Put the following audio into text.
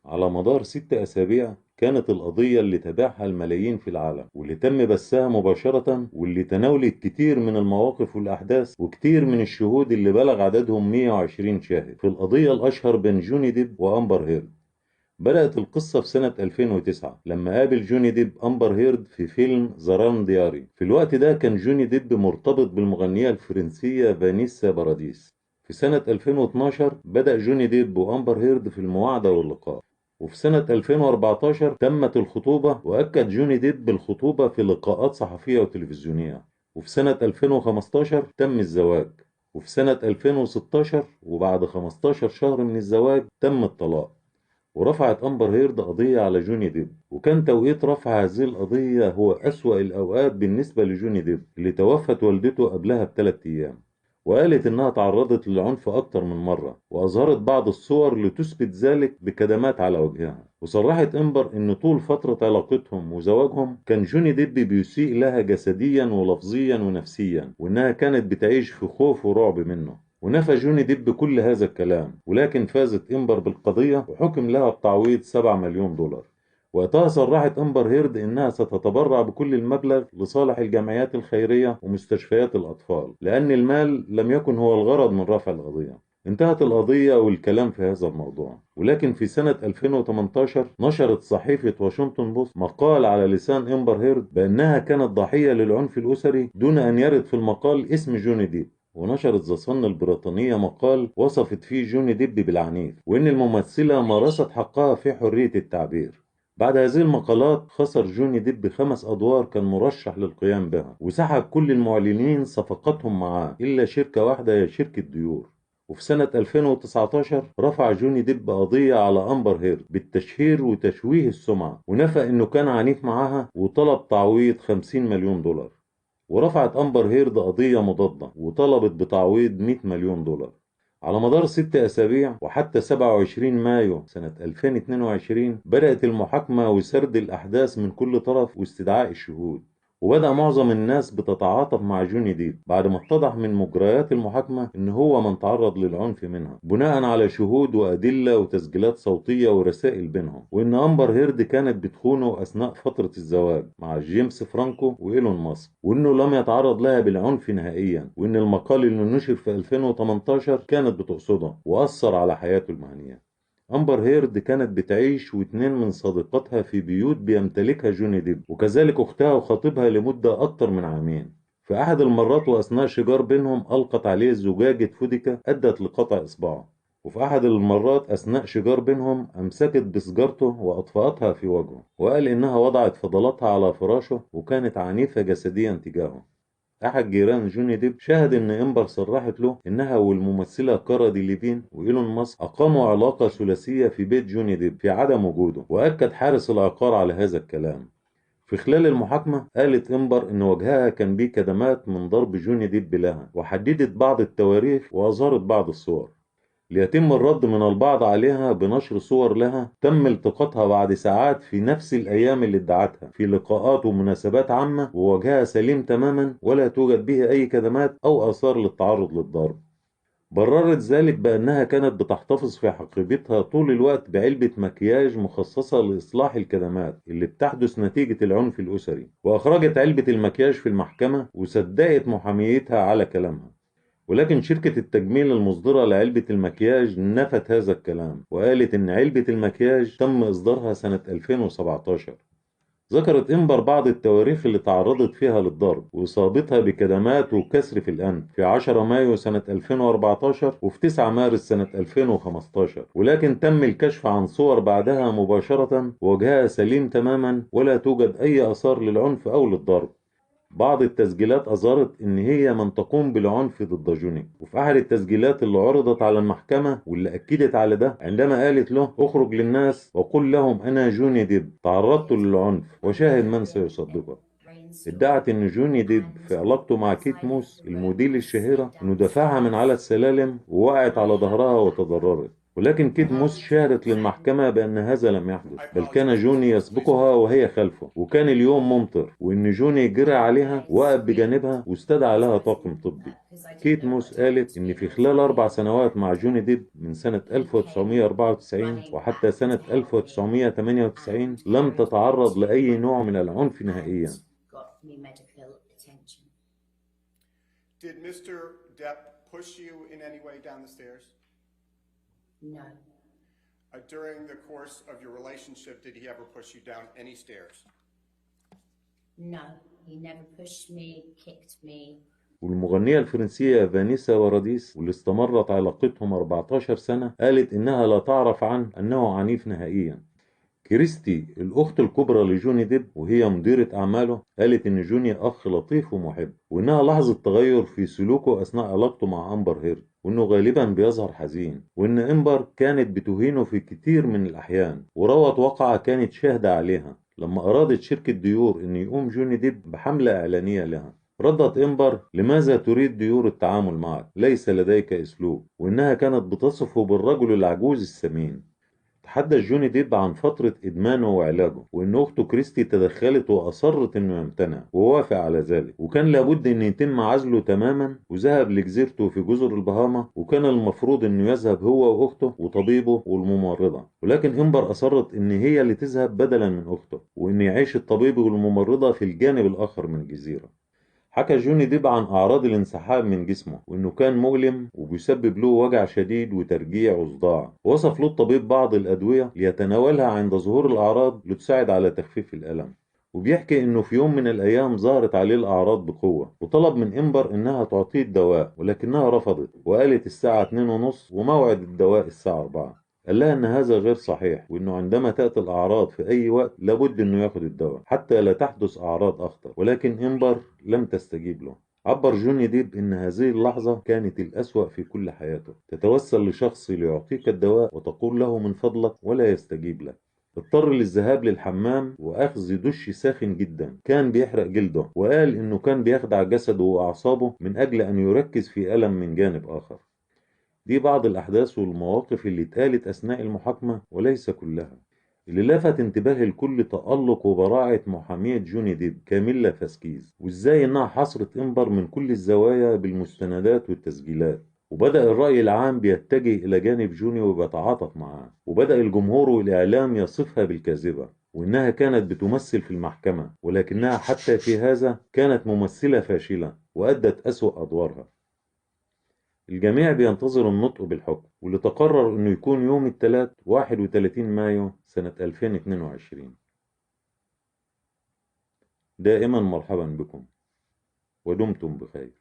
على مدار 6 أسابيع كانت القضية اللي تابعها الملايين في العالم، واللي تم بثها مباشرة، واللي تناولت كتير من المواقف والأحداث وكتير من الشهود اللي بلغ عددهم 120 شاهد في القضية الأشهر بين جوني ديب وأمبر هيرد. بدأت القصة في سنة 2009 لما قابل جوني ديب أمبر هيرد في فيلم زران دياري. في الوقت ده كان جوني ديب مرتبط بالمغنية الفرنسية فانيسا باراديس. في سنة 2012 بدأ جوني ديب وأمبر هيرد في المواعدة واللقاء، وفي سنة 2014 تمت الخطوبة، وأكد جوني ديب بالخطوبة في لقاءات صحفية وتلفزيونية. وفي سنة 2015 تم الزواج، وفي سنة 2016 وبعد 15 شهر من الزواج تم الطلاق. ورفعت أمبر هيرد قضية على جوني ديب، وكان توقيت رفع هذه القضية هو أسوأ الأوقات بالنسبة لجوني ديب اللي توفت والدته قبلها ب3 أيام. وقالت إنها تعرضت للعنف أكتر من مرة، وأظهرت بعض الصور لتثبت ذلك بكدمات على وجهها. وصرحت إمبر إن طول فترة علاقتهم وزواجهم كان جوني ديب بيسيء لها جسديا ولفظيا ونفسيا، وإنها كانت بتعيش في خوف ورعب منه. ونفى جوني ديب كل هذا الكلام، ولكن فازت إمبر بالقضية وحكم لها بتعويض 7 مليون دولار. وقتها صرحت أمبر هيرد إنها ستتبرع بكل المبلغ لصالح الجمعيات الخيرية ومستشفيات الأطفال، لأن المال لم يكن هو الغرض من رفع القضية. انتهت القضية والكلام في هذا الموضوع، ولكن في سنة 2018 نشرت صحيفة واشنطن بوست مقال على لسان إمبر هيرد بأنها كانت ضحية للعنف الأسري دون أن يرد في المقال اسم جوني ديب. ونشرت ذا صن البريطانية مقال وصفت فيه جوني ديب بالعنيف، وإن الممثلة مارست حقها في حرية التعبير. بعد هذه المقالات خسر جوني ديب 5 أدوار كان مرشح للقيام بها، وسحب كل المعلنين صفقاتهم معاه إلا شركة واحدة هي شركة ديور. وفي سنة 2019 رفع جوني ديب قضية على أمبر هيرد بالتشهير وتشويه السمعة، ونفى إنه كان عنيف معاها وطلب تعويض 50 مليون دولار. ورفعت أمبر هيرد قضية مضادة وطلبت بتعويض 100 مليون دولار. على مدار 6 أسابيع وحتى 27 مايو سنة 2022 بدأت المحاكمة وسرد الأحداث من كل طرف واستدعاء الشهود. وبدأ معظم الناس بتتعاطف مع جوني ديب بعد ما اتضح من مجريات المحاكمة إن هو من تعرض للعنف منها، بناء على شهود وأدلة وتسجيلات صوتية ورسائل بينهم، وإن أمبر هيرد كانت بتخونه أثناء فترة الزواج مع جيمس فرانكو وإيلون ماسك، وإنه لم يتعرض لها بالعنف نهائيا، وإن المقال اللي نشر في 2018 كانت بتقصده وأثر على حياته المهنية. أمبر هيرد كانت بتعيش واتنين من صديقاتها في بيوت بيمتلكها جوني ديب، وكذلك أختها وخطيبها لمدة أكتر من عامين. في أحد المرات وأثناء شجار بينهم ألقت عليه زجاجة فودكا أدت لقطع إصبعه. وفي أحد المرات أثناء شجار بينهم أمسكت بسجارته وأطفأتها في وجهه، وقال إنها وضعت فضلاتها على فراشه وكانت عنيفة جسديا تجاهه. أحد جيران جوني ديب شاهد إن إمبر صرحت له إنها والممثلة كارا ديليفين وإيلون ماسك أقاموا علاقة ثلاثية في بيت جوني ديب في عدم وجوده، وأكد حارس العقار على هذا الكلام. في خلال المحاكمة قالت إمبر إن وجهها كان بيه كدمات من ضرب جوني ديب لها، وحددت بعض التواريخ وأظهرت بعض الصور. ليتم الرد من البعض عليها بنشر صور لها تم التقاطها بعد ساعات في نفس الأيام اللي ادعتها في لقاءات ومناسبات عامة، ووجهها سليم تماما ولا توجد به أي كدمات أو آثار للتعرض للضرب. بررت ذلك بأنها كانت بتحتفظ في حقيبتها طول الوقت بعلبة مكياج مخصصة لإصلاح الكدمات اللي بتحدث نتيجة العنف الأسري، وأخرجت علبة المكياج في المحكمة وصدقت محاميتها على كلامها. ولكن شركة التجميل المصدرة لعلبة المكياج نفت هذا الكلام، وقالت إن علبة المكياج تم إصدارها سنة 2017. ذكرت إمبر بعض التواريخ اللي تعرضت فيها للضرب وإصابتها بكدمات وكسر في الأنف في 10 مايو سنة 2014 وفي 9 مارس سنة 2015، ولكن تم الكشف عن صور بعدها مباشرة وجهها سليم تماما ولا توجد أي آثار للعنف أو للضرب. بعض التسجيلات أظهرت إن هي من تقوم بالعنف ضد جوني. وفي أحد التسجيلات اللي عرضت على المحكمة واللي أكدت على ده عندما قالت له اخرج للناس وقل لهم أنا جوني ديب تعرضت للعنف وشاهد من سيصدقك. ادعت إن جوني ديب في علاقته مع كيت موس الموديل الشهيرة إنه دفعها من على السلالم ووقعت على ظهرها وتضررت. ولكن كيت موس شهدت للمحكمة بأن هذا لم يحدث، بل كان جوني يسبقها وهي خلفه، وكان اليوم ممطر، وإن جوني جرى عليها وقف بجانبها واستدعى لها طاقم طبي. كيت موس قالت إن في خلال 4 سنوات مع جوني ديب من سنة 1994 وحتى سنة 1998 لم تتعرض لأي نوع من العنف نهائيا. Did Mr. Depp push you in any way down the stairs? No, During the course of your relationship, did he ever push you down any stairs? no, he never pushed me, kicked me. والمغنية الفرنسية فانيسا باراديس واللي استمرت علاقتهم 14 سنة قالت إنها لا تعرف عنه أنه عنيف نهائيا. كريستي الأخت الكبرى لجوني ديب وهي مديرة أعماله قالت إن جوني أخ لطيف ومحب، وإنها لاحظت تغير في سلوكه أثناء علاقته مع أمبر هيرد، وإنه غالبا بيظهر حزين، وإن أمبر كانت بتهينه في كتير من الأحيان، وروت واقعة كانت شاهدة عليها لما أرادت شركة ديور إن يقوم جوني ديب بحملة إعلانية لها. ردت إمبر: لماذا تريد ديور التعامل معك؟ ليس لديك أسلوب، وإنها كانت بتصفه بالرجل العجوز السمين. تحدث جوني ديب عن فترة إدمانه وعلاجه، وإن أخته كريستي تدخلت وأصرت إنه يمتنع، ووافق على ذلك، وكان لابد إن يتم عزله تماما، وذهب لجزيرته في جزر البهاما، وكان المفروض إنه يذهب هو وأخته وطبيبه والممرضة، ولكن إمبر أصرت إن هي اللي تذهب بدلا من أخته، وإن يعيش الطبيب والممرضة في الجانب الآخر من الجزيرة. حكى جوني ديب عن أعراض الانسحاب من جسمه، وإنه كان مؤلم وبيسبب له وجع شديد وترجيع وصداع. وصف له الطبيب بعض الأدوية ليتناولها عند ظهور الأعراض لتساعد على تخفيف الألم. وبيحكي إنه في يوم من الأيام ظهرت عليه الأعراض بقوة، وطلب من إمبر إنها تعطيه الدواء، ولكنها رفضت وقالت الساعة 2:30 وموعد الدواء الساعة 4. قال لها إن هذا غير صحيح، وإنه عندما تأتي الأعراض في أي وقت لابد إنه ياخد الدواء حتى لا تحدث أعراض أخطر، ولكن إمبر لم تستجيب له. عبر جوني ديب إن هذه اللحظة كانت الأسوأ في كل حياته، تتوسل لشخص ليعطيك الدواء وتقول له من فضلك ولا يستجيب لك. اضطر للذهاب للحمام وأخذ دش ساخن جدا كان بيحرق جلده، وقال إنه كان بيخدع جسده وأعصابه من أجل أن يركز في ألم من جانب آخر. دي بعض الأحداث والمواقف اللي اتقالت أثناء المحاكمة وليس كلها. اللي لفت انتباه الكل تألق وبراعة محامية جوني ديب كاميلا فاسكيز، وإزاي إنها حصرت إمبر من كل الزوايا بالمستندات والتسجيلات. وبدأ الرأي العام بيتجه إلى جانب جوني وبيتعاطف معاه، وبدأ الجمهور والإعلام يصفها بالكاذبة وإنها كانت بتمثل في المحكمة، ولكنها حتى في هذا كانت ممثلة فاشلة وأدت أسوأ أدوارها. الجميع بينتظر النطق بالحكم، واللي تقرر انه يكون يوم الثلاث 31 مايو سنة 2022. دائما مرحبا بكم ودمتم بخير.